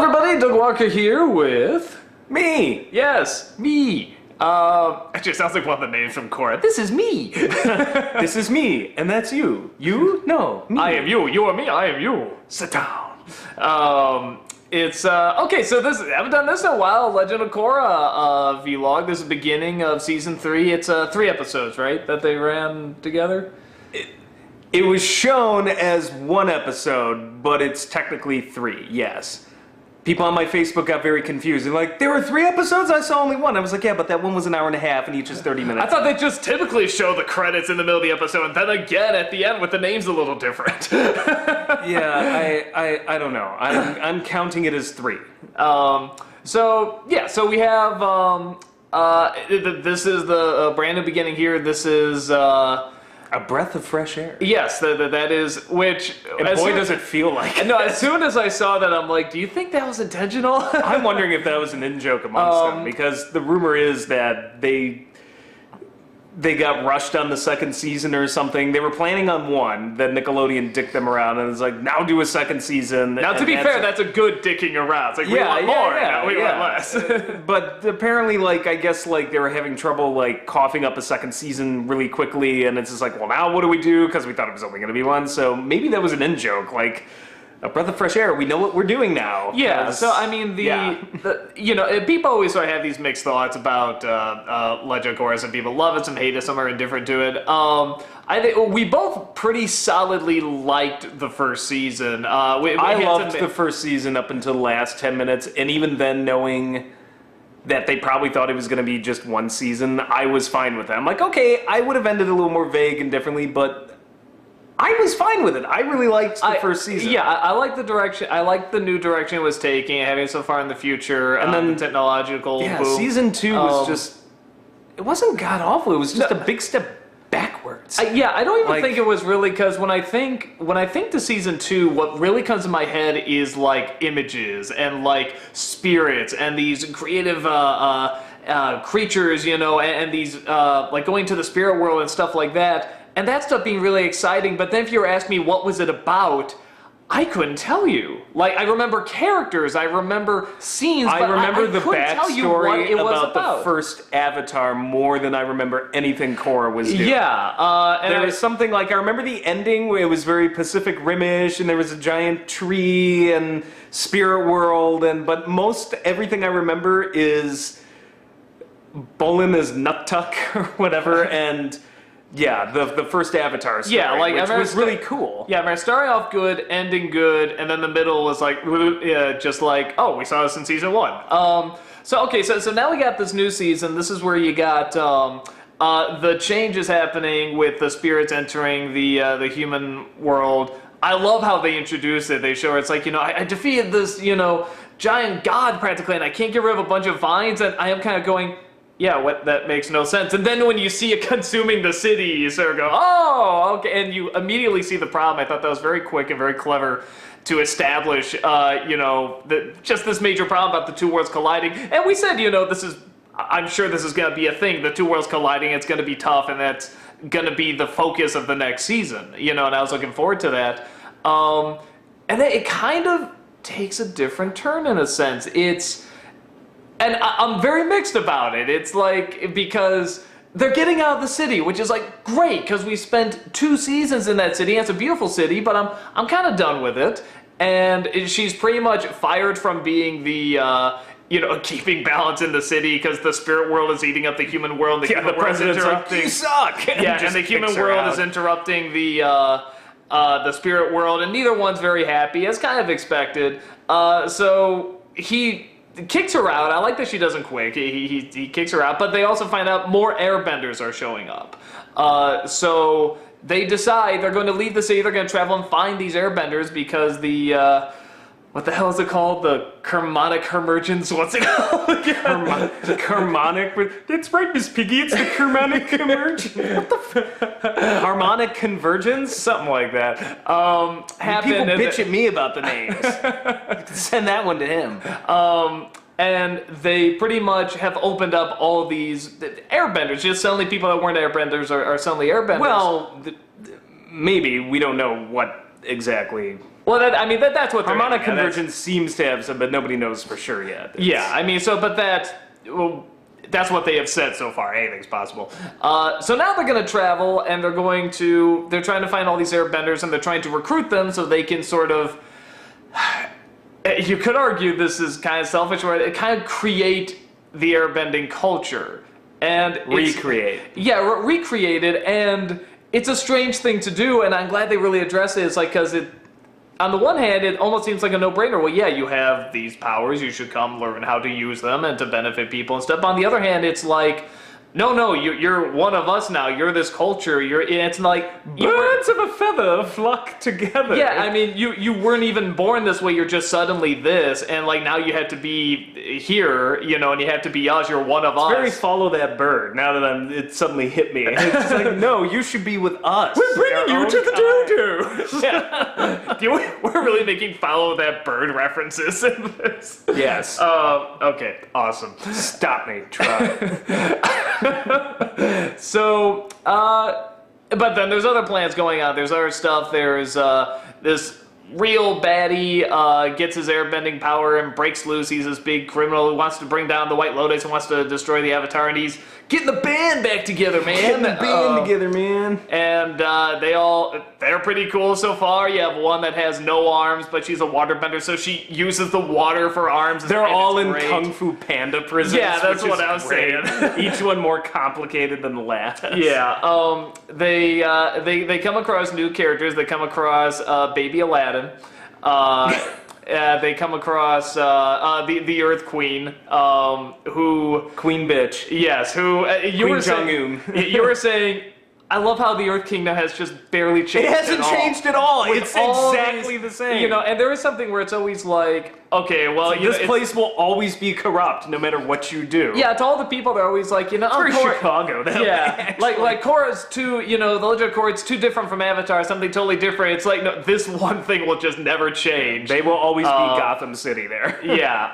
everybody, Doug Walker here with... Me! Yes, me. Actually, it sounds like one of the names from Korra. This is me. This is me, and that's you. You? No, me. I am you. You are me. I am you. Sit down. Okay, so I haven't done this in a while. Legend of Korra vlog. This is the beginning of season 3. It's 3 episodes, right? That they ran together? It was shown as 1 episode, but it's technically 3, yes. People on my Facebook got very confused. They're like, there were 3 episodes? I saw only 1. I was like, yeah, but that one was an hour and a half, and each is 30 minutes. I thought they just typically show the credits in the middle of the episode, and then again at the end with the names a little different. Yeah, I don't know. I'm counting it as 3. So we have, this is the brand new beginning here. This is, a breath of fresh air. yes, that is, which... And boy, does it feel like it. No, as soon as I saw that, I'm like, do you think that was intentional? I'm wondering if that was an in-joke amongst them, because the rumor is that they got rushed on the 2nd season or something. They were planning on 1, then Nickelodeon dicked them around and was like, now do a 2nd season. Now, to be fair, that's a good dicking around. It's like, we want more, now we want less. But apparently, I guess, they were having trouble, coughing up a 2nd season really quickly, and it's just like, well, now what do we do? Because we thought it was only going to be 1, so maybe that was an in-joke, a breath of fresh air. We know what we're doing now. Yeah, so I mean, people always sort of have these mixed thoughts about Legend of Korra. Some people love it, some hate it, some are indifferent to it. I think we both pretty solidly liked the first season. I loved the first season up until the last 10 minutes, and even then, knowing that they probably thought it was going to be just 1 season, I was fine with that. I'm like, okay, I would have ended a little more vague and differently, but I was fine with it. I really liked the first season. Yeah, I like the direction. I like the new direction it was taking, having so far in the future, and then the technological boom. Season 2 was just... It wasn't god-awful. It was just a big step backwards. I don't even think it was really, because when I think to season 2, what really comes to my head is images and spirits and these creative creatures, and these going to the spirit world and stuff like that. And that stuff being really exciting, but then if you were asking me what was it about, I couldn't tell you. I remember characters, I remember scenes, but I remember the backstory about the first Avatar more than I remember anything Korra was doing. Yeah, and there was something I remember the ending where it was very Pacific Rim-ish, and there was a giant tree and spirit world, but most everything I remember is Bolin as Nuttuck or whatever, and... Yeah, the first Avatar story, which was really cool. Yeah, I mean, starting off good, ending good, and then the middle was just oh, we saw this in season 1. So now we got this new season. This is where you got the changes happening with the spirits entering the human world. I love how they introduce it. They show it's I defeated this, giant god practically, and I can't get rid of a bunch of vines, and I am kind of going... Yeah, that makes no sense. And then when you see it consuming the city, you sort of go, oh, okay. And you immediately see the problem. I thought that was very quick and very clever to establish, just this major problem about the 2 worlds colliding. And we said, I'm sure this is going to be a thing. The 2 worlds colliding, it's going to be tough, and that's going to be the focus of the next season. And I was looking forward to that. And then it kind of takes a different turn in a sense. And I'm very mixed about it. It's because they're getting out of the city, which is great, because we spent 2 seasons in that city. And it's a beautiful city, but I'm kind of done with it. And she's pretty much fired from being the keeping balance in the city, because the spirit world is eating up the human world. And the president's interrupting. You suck. And the human world is interrupting the spirit world, and neither one's very happy, as kind of expected. So he kicks her out. I like that she doesn't quit. He kicks her out, but they also find out more airbenders are showing up. So they decide they're going to leave the city. They're going to travel and find these airbenders because the what the hell is it called? The Kermonic Emergence? What's it called? Kermonic? That's right, Miss Piggy. It's the Kermonic Emergence. What the Harmonic Convergence? Something like that. People bitch at me about the names. Send that one to him. And they pretty much have opened up all these airbenders. Just suddenly people that weren't airbenders are suddenly airbenders. Well, maybe. We don't know what exactly Well, that's what they're Harmonic aiming at. convergence seems to have some, but nobody knows for sure yet. Yeah, I mean, that's what they have said so far. Anything's possible. So now they're going to travel, and they're trying to find all these airbenders, and they're trying to recruit them so they can sort of, you could argue this is kind of selfish, where it kind of create the airbending culture. And Recreate. Recreate it, and it's a strange thing to do, and I'm glad they really address it. It's like, because on the one hand, it almost seems like a no-brainer. Well, yeah, you have these powers, you should come learn how to use them and to benefit people and stuff. On the other hand, it's like, no, you're one of us now. You're this culture. It's like birds of a feather flock together. Yeah, I mean, you weren't even born this way. You're just suddenly this, and like now you have to be here, and you have to be us. You're one of us. Very follow that bird. Now that it suddenly hit me, it's like, no, you should be with us. We're bringing you to the doo-doo. Yeah, we're really making follow that bird references in this. Yes. Okay, awesome. Stop me, try. So, but then there's other plans going on. There's other stuff. There's this real baddie gets his airbending power and breaks loose. He's this big criminal who wants to bring down the White Lotus and wants to destroy the Avatar, and he's getting the band back together, man. Getting the band together, man. And they're pretty cool so far. You have one that has no arms, but she's a waterbender, so she uses the water for arms. They're all in great. Kung Fu Panda prisons. Yeah, that's which what is I was great. saying. Each one more complicated than the last. Yeah, they come across new characters. They come across Baby Aladdin. They come across the Earth Queen, who Queen bitch. yes, who you Queen were saying, you were saying. I love how the Earth Kingdom has just barely changed. It hasn't changed at all. With It's all exactly the same. And there is something where it's always like, okay, well, this place will always be corrupt no matter what you do. Yeah, to all the people, they're always like, Very Chicago. That yeah, way, like Korra's too, the Legend of Korra, it's too different from Avatar, something totally different. It's like, no, this one thing will just never change. They will always be Gotham City there. Yeah,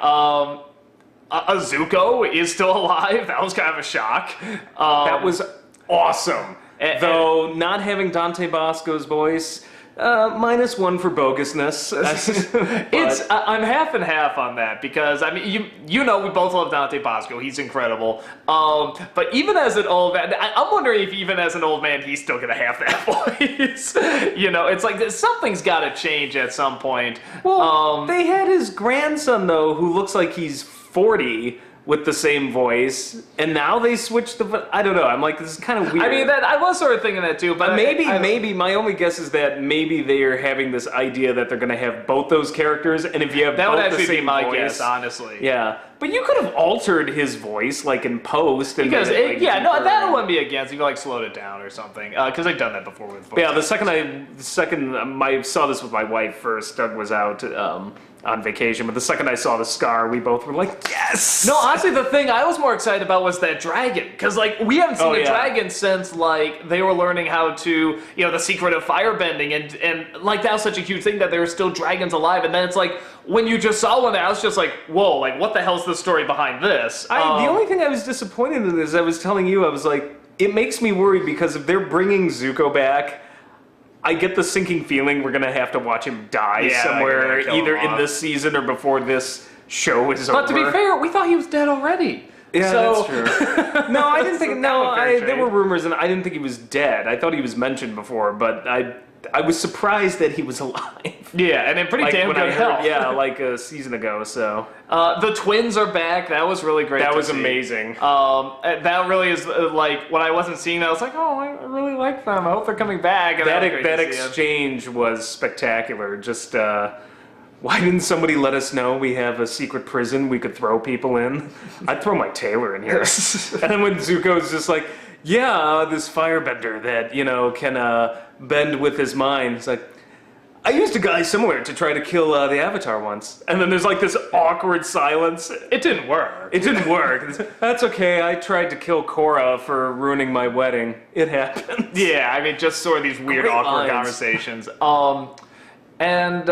Zuko is still alive. That was kind of a shock. That was awesome. Though not having Dante Bosco's voice, -1 for bogusness. I'm half and half on that because I mean we both love Dante Bosco. He's incredible. But even as an old man, I'm wondering if even as an old man he's still gonna have that voice. It's like something's got to change at some point. Well, they had his grandson though, who looks like he's 40. With the same voice, and now they switched I don't know. I'm like, this is kind of weird. I mean, I was sort of thinking that too, but maybe my only guess is that maybe they are having this idea that they're going to have both those characters, and if you have that both would actually the same be my voice, guess, honestly. Yeah, but you could have altered his voice like in post, and because made it, like, no, deeper that and- wouldn't be against. You could like slowed it down or something, because I've done that before with. But yeah, the second I saw this with my wife first. Doug was out on vacation, but the second I saw the scar, we both were like, yes! No, honestly, the thing I was more excited about was that dragon, because like we haven't seen a dragon since like they were learning how to, the secret of firebending, and like that was such a huge thing that there were still dragons alive, and then it's like when you just saw one, I was just like, whoa, like what the hell's the story behind this? The only thing I was disappointed in is I was telling you, I was like, it makes me worried because if they're bringing Zuko back, I get the sinking feeling we're gonna have to watch him die somewhere, either in this season or before this show is over. But to be fair, we thought he was dead already. Yeah, so... that's true. No, I didn't think. No, there were rumors, and I didn't think he was dead. I thought he was mentioned before, but I was surprised that he was alive. Yeah, and in pretty damn good health. Yeah, like a season ago. So the twins are back. That was really great. That was see. amazing. That really is like when I wasn't seeing that. I was like, oh, I really like them. I hope they're coming back. And that exchange was spectacular. Just why didn't somebody let us know we have a secret prison we could throw people in? I'd throw my tailor in here. And then when Zuko's just like, yeah, this firebender that can bend with his mind. It's like, I used a guy similar to try to kill the Avatar once. And then there's like this awkward silence. It didn't work. It didn't work. That's okay. I tried to kill Korra for ruining my wedding. It happened. Yeah, I mean, just sort of these weird, Great awkward lines. conversations. And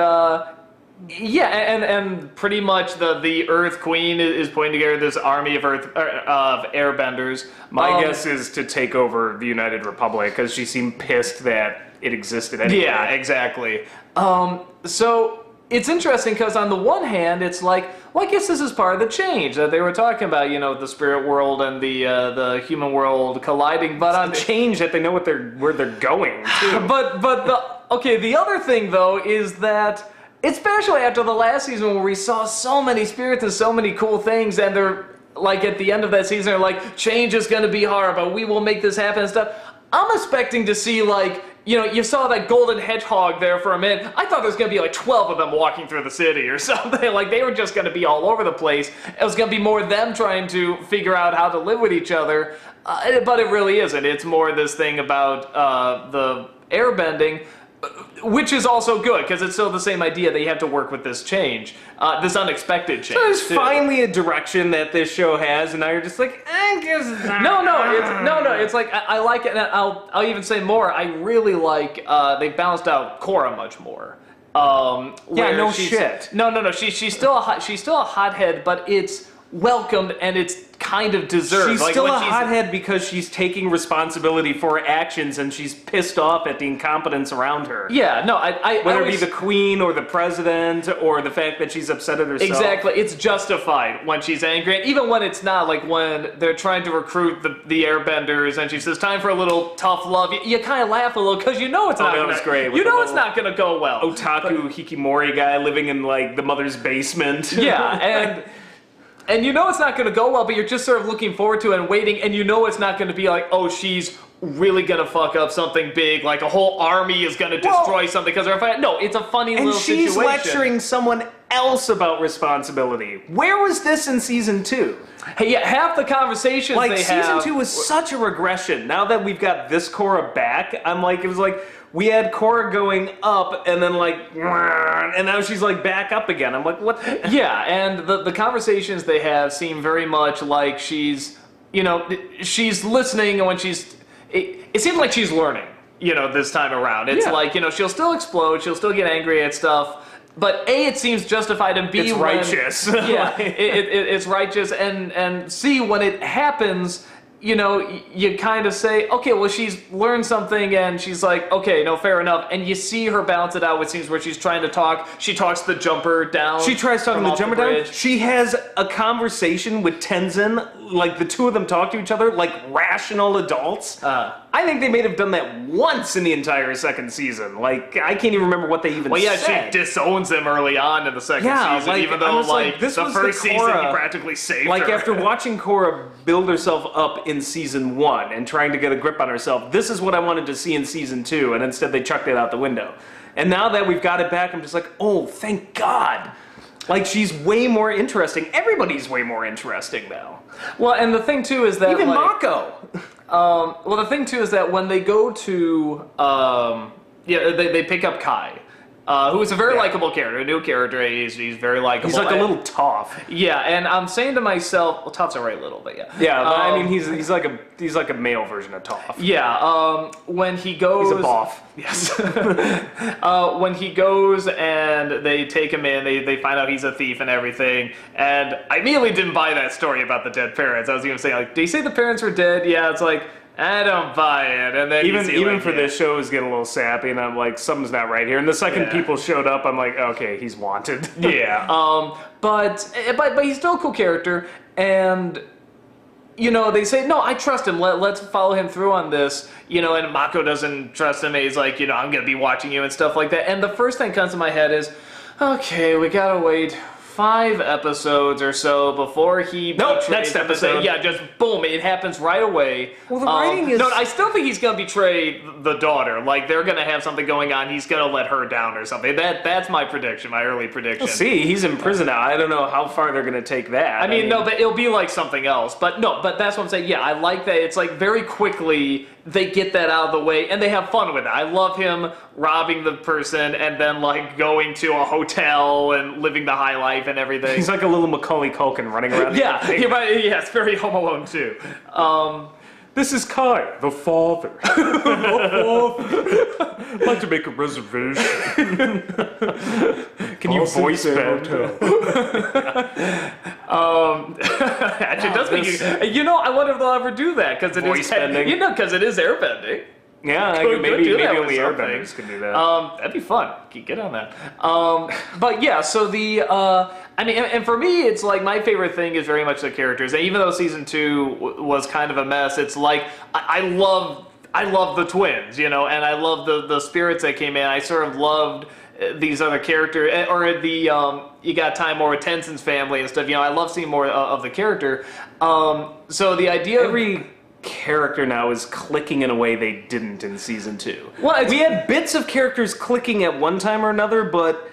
pretty much the Earth Queen is putting together this army of airbenders. My guess is to take over the United Republic because she seemed pissed that it existed anyway. Yeah, exactly. So it's interesting because on the one hand, it's like, well, I guess this is part of the change that they were talking about, the spirit world and the human world colliding. But on Change that they know where they're going too. but the other thing though is that, especially after the last season where we saw so many spirits and so many cool things, and they're like at the end of that season, they're like, change is going to be hard, but we will make this happen and stuff. I'm expecting to see like, you saw that golden hedgehog there for a minute. I thought there was going to be like 12 of them walking through the city or something. Like they were just going to be all over the place. It was going to be more them trying to figure out how to live with each other. But it really isn't. It's more this thing about the airbending, which is also good because it's still the same idea that you have to work with this change, this unexpected change. There's finally a direction that this show has, and now you're just like, I guess it's not. No. It's like I like it, and I'll even say more. I really like they balanced out Korra much more. Yeah, no shit. No. She's still a hothead, but it's welcomed and it's kind of deserved. She's still a hothead because she's taking responsibility for her actions and she's pissed off at the incompetence around her. Yeah, no, whether it be the queen or the president or the fact that she's upset at herself. Exactly, it's justified when she's angry, and even when it's not, like when they're trying to recruit the airbenders and she says, time for a little tough love, you kind of laugh a little because you know it's not that was great. It's not going to go well. Otaku Hikimori guy living in like the mother's basement. Yeah, and you know it's not going to go well, but you're just sort of looking forward to it and waiting, and you know it's not going to be like, oh, she's really going to fuck up something big, like a whole army is going to destroy something because they're fighting. No, it's a funny little situation. And she's lecturing someone else about responsibility. Where was this in season 2? Hey, yeah, half the conversations they have... Season 2 was such a regression. Now that we've got this Korra back, I'm like, it was like... We had Korra going up, and then like, and now she's like back up again. I'm like, what? Yeah, and the conversations they have seem very much like she's, she's listening, and when it seems like she's learning, this time around. It's like, she'll still explode, she'll still get angry at stuff, but A, it seems justified, and B, it's righteous. Yeah, it's righteous, and C, when it happens, you kind of say, okay, well, she's learned something, and she's like, okay, no, fair enough. And you see her balance it out with scenes where she's trying to talk. She talks the jumper down. She tries talking the jumper down. She has a conversation with Tenzin, like the two of them talk to each other like rational adults. I think they may have done that once in the entire second season. Like, I can't even remember what they even said. She disowns him early on in the second season, like, even though, this the was first the Korra, season he practically saved like, her. after watching Korra build herself up in season 1 and trying to get a grip on herself, this is what I wanted to see in season 2, and instead they chucked it out the window. And now that we've got it back, I'm just like, oh, thank God. Like, she's way more interesting. Everybody's way more interesting now. Well, and the thing, too, is that, even Mako. Well, the thing, too, is that when they go to, they pick up Kai, who is a very likable character, a new character. He's very likable. He's like a little tough. Yeah, and I'm saying to myself, well, tough's a right little, but yeah. Yeah, but I mean, he's like a male version of tough. Yeah, when he goes... He's a boff. Yes. When he goes and they take him in, they find out he's a thief and everything, and I immediately didn't buy that story about the dead parents. I was even saying, like, did he say the parents were dead? Yeah, it's like, I don't buy it. And then even for this show, is getting a little sappy, and I'm like, something's not right here. And the second people showed up, I'm like, okay, he's wanted. Yeah. But he's still a cool character, and they say, no, I trust him. Let's follow him through on this. And Mako doesn't trust him. And he's like, I'm gonna be watching you and stuff like that. And the first thing that comes to my head is, okay, we gotta wait 5 episodes or so before he... next episode. Yeah, just boom, it happens right away. Well, the writing is... No, I still think he's going to betray the daughter. Like, they're going to have something going on. He's going to let her down or something. That's my prediction, my early prediction. Well, see, he's in prison now. I don't know how far they're going to take that. I mean, no, but it'll be like something else. But that's what I'm saying. Yeah, I like that. It's like very quickly they get that out of the way, and they have fun with it. I love him robbing the person and then, like, going to a hotel and living the high life and everything. He's like a little Macaulay Culkin running around. Yeah, it's very Home Alone, too. This is Kai, the father. I'd like to make a reservation. Can you voice bend? Actually, it does make you... I wonder if they'll ever do that, because it voice bending. Because it is airbending. Yeah, Could maybe do that only with airbenders something. can do that. That'd be fun. Get on that. But yeah, so I mean, and for me, it's like my favorite thing is very much the characters. And even though season 2 was kind of a mess, it's like I love the twins, and I love the spirits that came in. I sort of loved these other characters, or you got time more with Tenzin's family and stuff. I love seeing more of the character. So the idea Every character now is clicking in a way they didn't in season 2. Well, we had bits of characters clicking at one time or another, but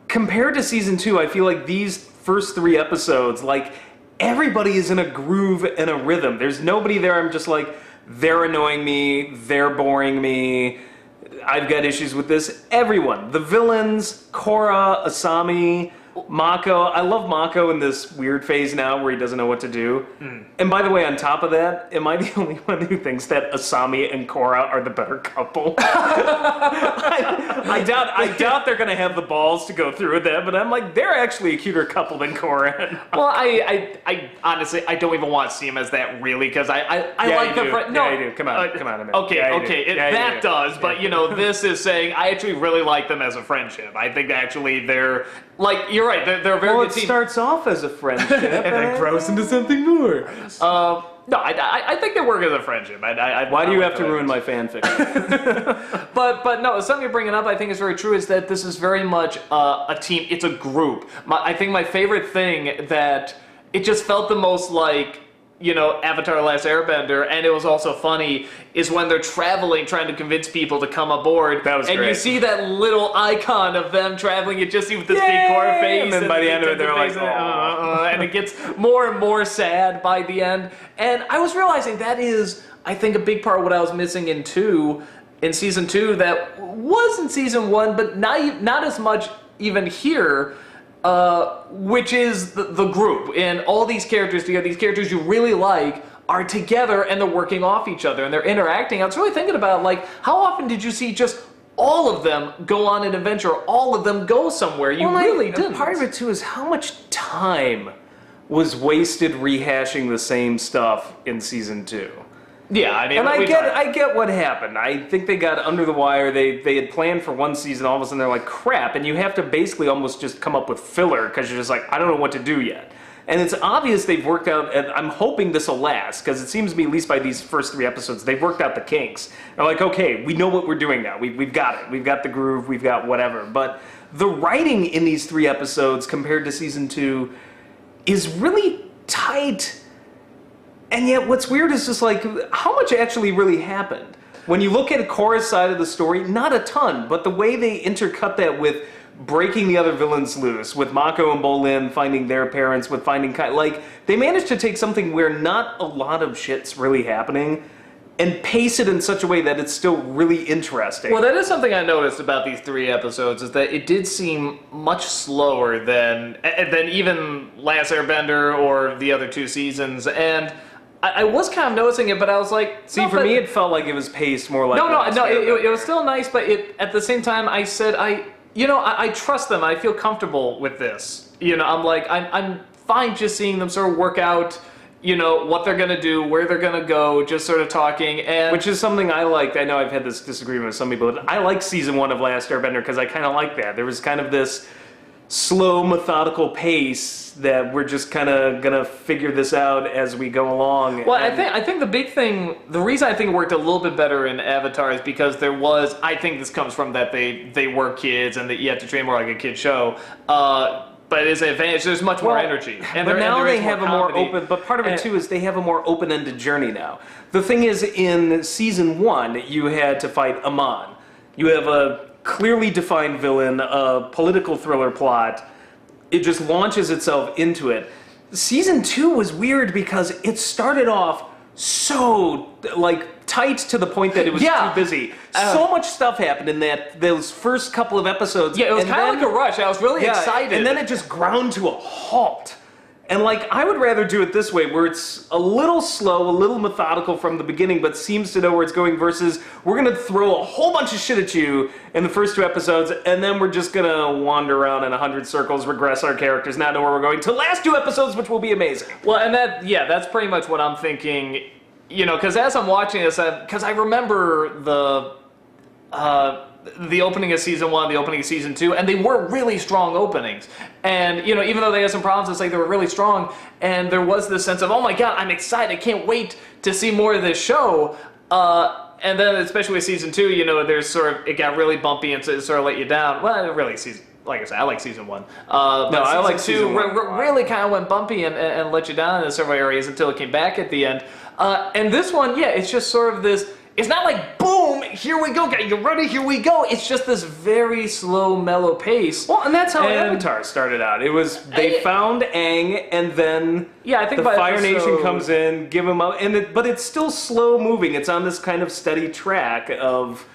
compared to season 2, I feel like these first 3 episodes, like, everybody is in a groove and a rhythm. There's nobody there I'm just like, they're annoying me, they're boring me, I've got issues with this. Everyone, the villains, Korra, Asami, Mako. I love Mako in this weird phase now where he doesn't know what to do. And by the way, on top of that, am I the only one who thinks that Asami and Korra are the better couple? I doubt they're going to have the balls to go through with that, but I'm like, they're actually a cuter couple than Korra and Well, I honestly, I don't even want to see him as that really, because I like the friend. No, yeah, you do. Come on a minute. Okay, Yeah, you okay, do. Yeah, you that do. does, but this is saying I actually really like them as a friendship. I think actually they're like, you're right, they're a very Well, good it team. starts off as a friendship and then grows into something more. No, I think they work as a friendship. Why do you have to ruin my fanfic? But no, something you're bringing up I think is very true, is that this is very much a team. It's a group. I think my favorite thing that it just felt the most like, Avatar: Last Airbender, and it was also funny, is when they're traveling, trying to convince people to come aboard. That was and great. you see that little icon of them traveling. You just see with this big Korra face, and then by the end of it, they're like, and it gets more and more sad by the end. And I was realizing that is, I think, a big part of what I was missing in season 2 that was in season 1, but not as much even here. Which is the group, and all these characters together, these characters you really like, are together and they're working off each other and they're interacting. I was really thinking about, like, how often did you see just all of them go on an adventure, all of them go somewhere? You really didn't. Part of it too is how much time was wasted rehashing the same stuff in season 2. Yeah, I mean, and I get what happened. I think they got under the wire. They had planned for one season, all of a sudden they're like, crap, and you have to basically almost just come up with filler because you're just like, I don't know what to do yet. And it's obvious they've worked out, and I'm hoping this will last, because it seems to me, at least by these first 3 episodes, they've worked out the kinks. They're like, okay, we know what we're doing now. We've got it. We've got the groove. We've got whatever. But the writing in these 3 episodes compared to season 2 is really tight. And yet what's weird is just like, how much actually really happened? When you look at Korra's side of the story, not a ton, but the way they intercut that with breaking the other villains loose, with Mako and Bolin finding their parents, with finding like, they managed to take something where not a lot of shit's really happening and pace it in such a way that it's still really interesting. Well, that is something I noticed about these 3 episodes, is that it did seem much slower than even Last Airbender or the other 2 seasons, and I was kind of noticing it, but I was like... See, for me, it felt like it was paced more like... it was still nice, but at the same time, I said, I trust them. I feel comfortable with this. I'm like, I'm fine just seeing them sort of work out, what they're going to do, where they're going to go, just sort of talking. And which is something I liked. I know I've had this disagreement with some people, but I like season 1 of Last Airbender because I kind of like that. There was kind of this slow, methodical pace that we're just kind of gonna figure this out as we go along. Well, I think the big thing, the reason I think it worked a little bit better in Avatar is because there was, I think this comes from that they were kids and that you have to train more like a kid show. But it is an advantage. There's much more energy. But now they have a more open. But part of it too is they have a more open-ended journey now. The thing is, in season 1, you had to fight Amon. You have a clearly defined villain, a political thriller plot. It just launches itself into it. Season 2 was weird because it started off so tight to the point that it was too busy. So much stuff happened in those first couple of episodes. Yeah, it was kind of like a rush. I was really excited. And then it just ground to a halt. And I would rather do it this way, where it's a little slow, a little methodical from the beginning, but seems to know where it's going, versus we're going to throw a whole bunch of shit at you in the first 2 episodes, and then we're just going to wander around in 100 circles, regress our characters, not know where we're going, to last 2 episodes, which will be amazing. Well, and that's pretty much what I'm thinking because as I'm watching this, because I remember the opening of season 1, the opening of season 2, and they were really strong openings. And, even though they had some problems, it's like they were really strong. And there was this sense of, oh my God, I'm excited. I can't wait to see more of this show. And then, especially with season 2, there's it got really bumpy and it sort of let you down. Well, really, like I said, I like season 1. I like season 1. Really kind of went bumpy and let you down in several areas until it came back at the end. And this one, it's just sort of this. It's not like, boom, here we go, you ready, here we go. It's just this very slow, mellow pace. Well, and that's how Avatar started out. It was, they found Aang, and then I think the Fire Nation comes in, give him up, but it's still slow moving. It's on this kind of steady track of,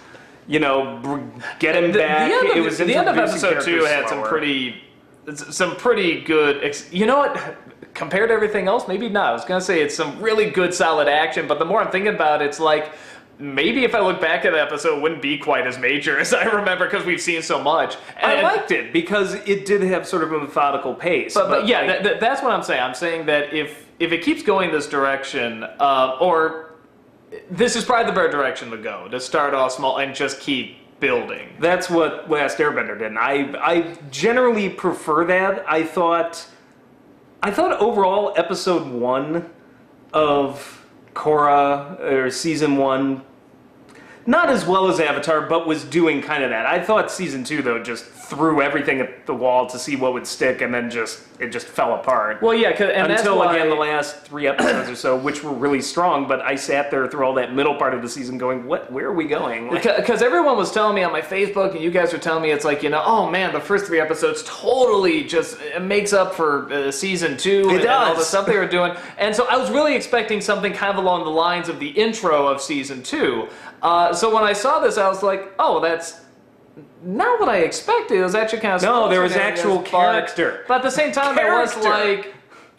get him back. The end of episode 2 had some pretty good, you know what? Compared to everything else, maybe not. I was going to say it's some really good, solid action, but the more I'm thinking about it, it's like, maybe if I look back at the episode, it wouldn't be quite as major as I remember because we've seen so much. And I liked it because it did have sort of a methodical pace. But that's what I'm saying. I'm saying that if it keeps going this direction, or this is probably the better direction to go, to start off small and just keep building. That's what Last Airbender did. And I generally prefer that. I thought overall episode 1 of Korra, or season 1, not as well as Avatar, but was doing kind of that. I thought season 2, though, just threw everything at the wall to see what would stick, and then it just fell apart. Well, yeah, until again the last 3 episodes or so, which were really strong. But I sat there through all that middle part of the season, going, "Where are we going?" Because everyone was telling me on my Facebook, and you guys were telling me, it's like, oh man, the first 3 episodes totally just makes up for season 2 and all the stuff they were doing. And so I was really expecting something kind of along the lines of the intro of season 2. So when I saw this, I was like, oh, that's not what I expected. It was actually kind of no, there was actual character. But at the same time, it was like,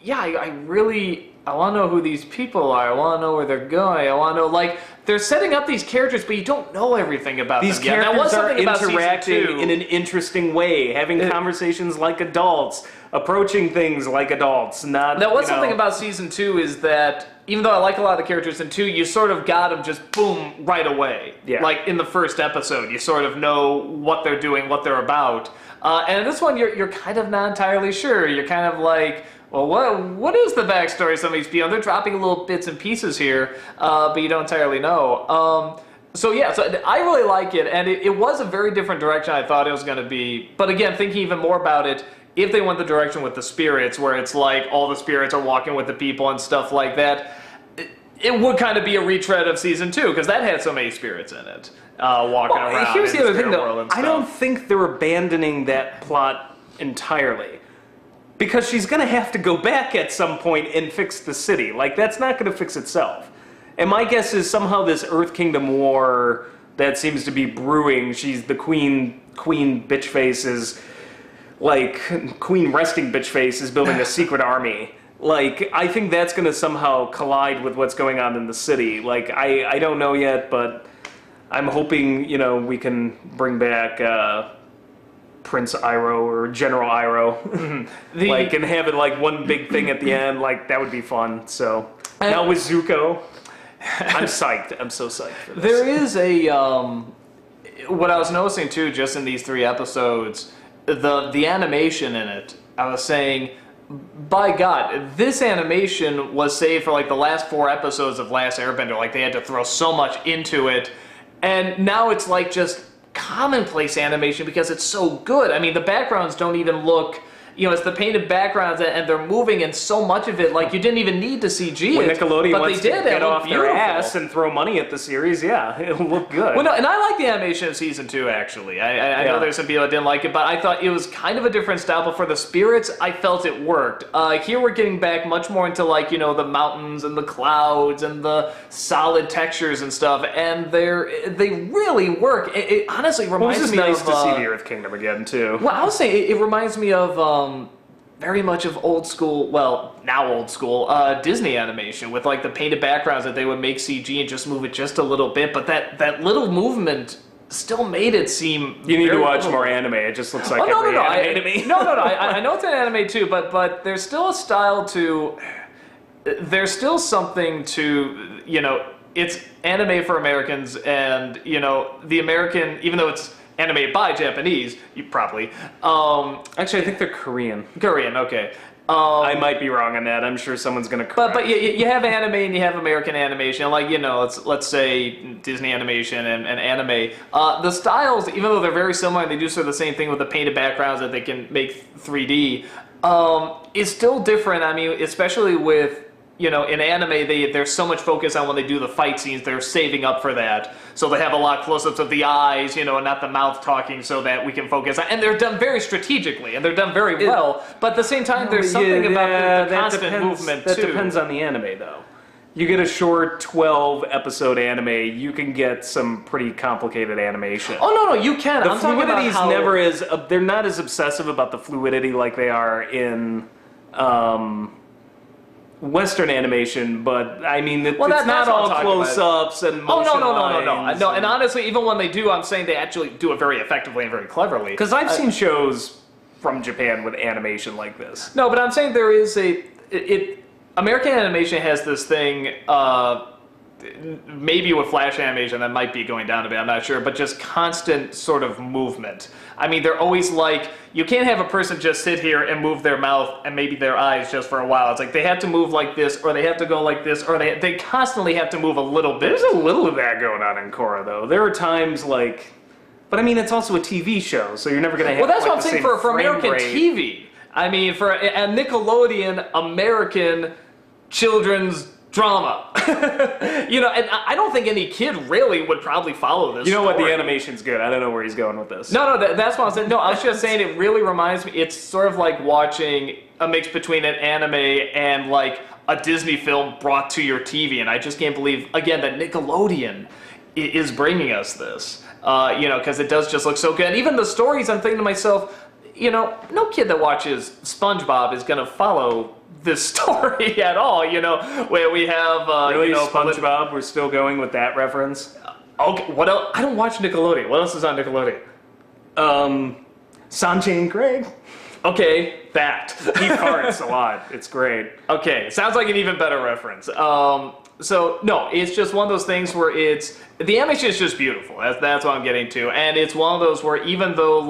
I want to know who these people are. I want to know where they're going. I want to know, like, they're setting up these characters, but you don't know everything about these them yet. These characters are interacting in an interesting way, having conversations like adults, approaching things like adults. Something about season 2 is that even though I like a lot of the characters in 2, you sort of got them just boom right away. Yeah. Like in the first episode, you sort of know what they're doing, what they're about. And in this one, you're kind of not entirely sure. You're kind of like, well, what is the backstory of some of these people? They're dropping little bits and pieces here, but you don't entirely know. So I really like it, and it was a very different direction I thought it was going to be. But again, thinking even more about it, if they went the direction with the spirits, where it's like all the spirits are walking with the people and stuff like that, it would kind of be a retread of season 2, because that had so many spirits in it, walking around. Here's the other thing, though. I don't think they're abandoning that plot entirely. Because she's going to have to go back at some point and fix the city. Like, that's not going to fix itself. And my guess is somehow this Earth Kingdom war that seems to be brewing, she's the queen bitchface is, like, queen resting bitchface is building a secret army. Like, I think that's going to somehow collide with what's going on in the city. Like, I don't know yet, but I'm hoping, we can bring back Prince Iroh or General Iroh, and have it like one big thing at the end. Like, that would be fun. So now with Zuko, I'm psyched. I'm so psyched for this. There is what I was noticing too, just in these 3 episodes, the animation in it. I was saying, by God, this animation was saved for like the last 4 episodes of Last Airbender. Like, they had to throw so much into it, and now it's like just commonplace animation because it's so good. I mean, the backgrounds don't even look, it's the painted backgrounds, and they're moving, and so much of it, like, you didn't even need to CG when it. Nickelodeon but wants they did, to get off beautiful. their ass and throw money at the series, it'll look good. Well, no, and I like the animation of season 2, actually. I know there's some people that didn't like it, but I thought it was kind of a different style, but for the spirits, I felt it worked. Here we're getting back much more into, like, the mountains and the clouds and the solid textures and stuff, and they really work. It honestly reminds me nice of... to see the Earth Kingdom again, too. Well, I was saying, it reminds me of... very much of old school, now old school, Disney animation with like the painted backgrounds that they would make CG and just move it just a little bit, but that little movement still made it seem. You need to watch more anime. It just looks like anime to me. No. I know it's an anime too, but there's still a style to. there's still something to, it's anime for Americans, and, the American, even though it's animated by Japanese, you probably, Actually, I think they're Korean. Korean, okay. I might be wrong on that. I'm sure someone's going to correct. But you have anime and you have American animation, like, let's say Disney animation and anime. The styles, even though they're very similar, and they do sort of the same thing with the painted backgrounds that they can make 3D, is still different. I mean, especially with, in anime, there's so much focus on when they do the fight scenes, they're saving up for that. So they have a lot of close-ups of the eyes, and not the mouth talking, so that we can focus on. And they're done very strategically, and they're done very well. But at the same time, there's something about the constant movement, too. That depends on the anime, though. You get a short 12-episode anime, you can get some pretty complicated animation. Oh, no, you can. The I'm talking about fluidity's how... never as... they're not as obsessive about the fluidity like they are in... Western animation, but I mean, it's not all close-ups and motion lines. No, and honestly, even when they do, I'm saying they actually do it very effectively and very cleverly. Because I've seen shows from Japan with animation like this. No, but I'm saying there is American animation has this thing, maybe with Flash animation that might be going down a bit, I'm not sure, but just constant sort of movement. I mean, they're always like, you can't have a person just sit here and move their mouth and maybe their eyes just for a while. It's like they have to move like this, or they have to go like this, or they constantly have to move a little bit. There's a little of that going on in Korra, though. There are times like... But I mean, it's also a TV show, so you're never going to have Well, that's like, what I'm saying for American TV. I mean, for a Nickelodeon American children's drama. And I don't think any kid really would probably follow this. You know what? story. The animation's good. I don't know where he's going with this. No, that's what I'm saying. No, I was just saying it really reminds me, it's sort of like watching a mix between an anime and like a Disney film brought to your TV, and I just can't believe, again, that Nickelodeon is bringing us this. Because it does just look so good. And even the stories, I'm thinking to myself, no kid that watches SpongeBob is going to follow this story at all, where we have, really, SpongeBob, we're still going with that reference? Okay, what else? I don't watch Nickelodeon. What else is on Nickelodeon? Sanjay and Greg. Okay, that. He farts a lot. It's great. Okay, sounds like an even better reference. So, no, it's just one of those things where the animation is just beautiful. That's what I'm getting to. And it's one of those where even though,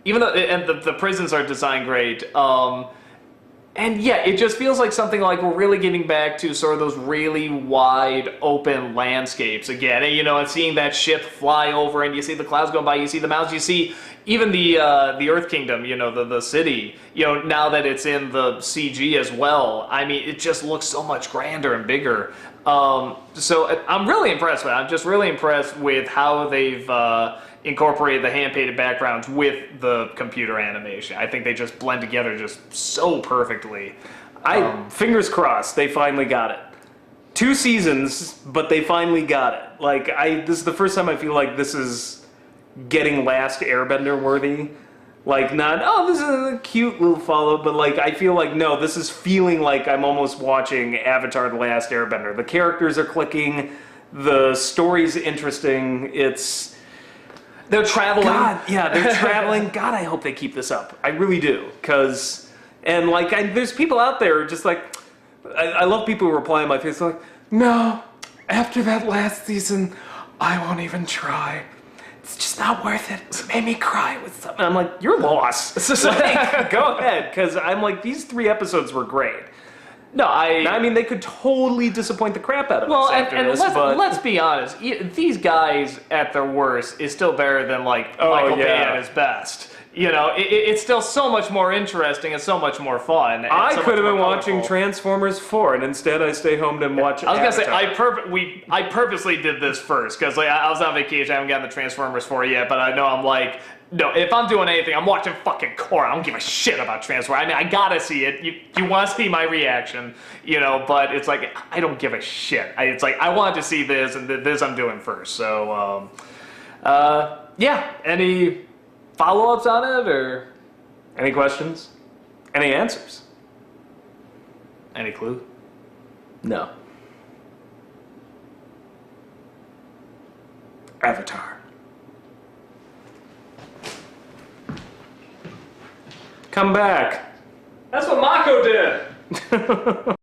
and the prisons are designed great, and yeah, it just feels like something like we're really getting back to sort of those really wide open landscapes again. And seeing that ship fly over, and you see the clouds going by, you see the mountains, you see even the Earth Kingdom, the city, now that it's in the CG as well. I mean, it just looks so much grander and bigger. So I'm really impressed with it. I'm just really impressed with how they've incorporated the hand-painted backgrounds with the computer animation. I think they just blend together just so perfectly. Fingers crossed, they finally got it. 2 seasons, but they finally got it. This is the first time I feel like this is getting Last Airbender worthy. Not, this is a cute little follow, but I feel like, no, this is feeling like I'm almost watching Avatar: The Last Airbender. The characters are clicking, the story's interesting, They're traveling. God, yeah, they're traveling. God, I hope they keep this up. I really do. There's people out there just I love people who reply on my face no, after that last season, I won't even try. It's just not worth it. It made me cry with something. I'm like, you're lost. Go ahead, because I'm these 3 episodes were great. No, I mean, they could totally disappoint the crap out of us after this, let's be honest. These guys, at their worst, is still better than, Michael Bay at his best. It's still so much more interesting and so much more fun. I could have been watching Transformers 4, and instead I stay home and watch I was going to Avatar. say, I purposely did this first, because I was on vacation, I haven't gotten the Transformers 4 yet, but I know I'm no, if I'm doing anything, I'm watching fucking Korra. I don't give a shit about Transformers. I mean, I gotta see it. You want to see my reaction, but it's I don't give a shit. I wanted to see this, and this I'm doing first. So, yeah. Any follow-ups on it, or any questions? Any answers? Any clue? No. Avatar. Come back. That's what Mako did.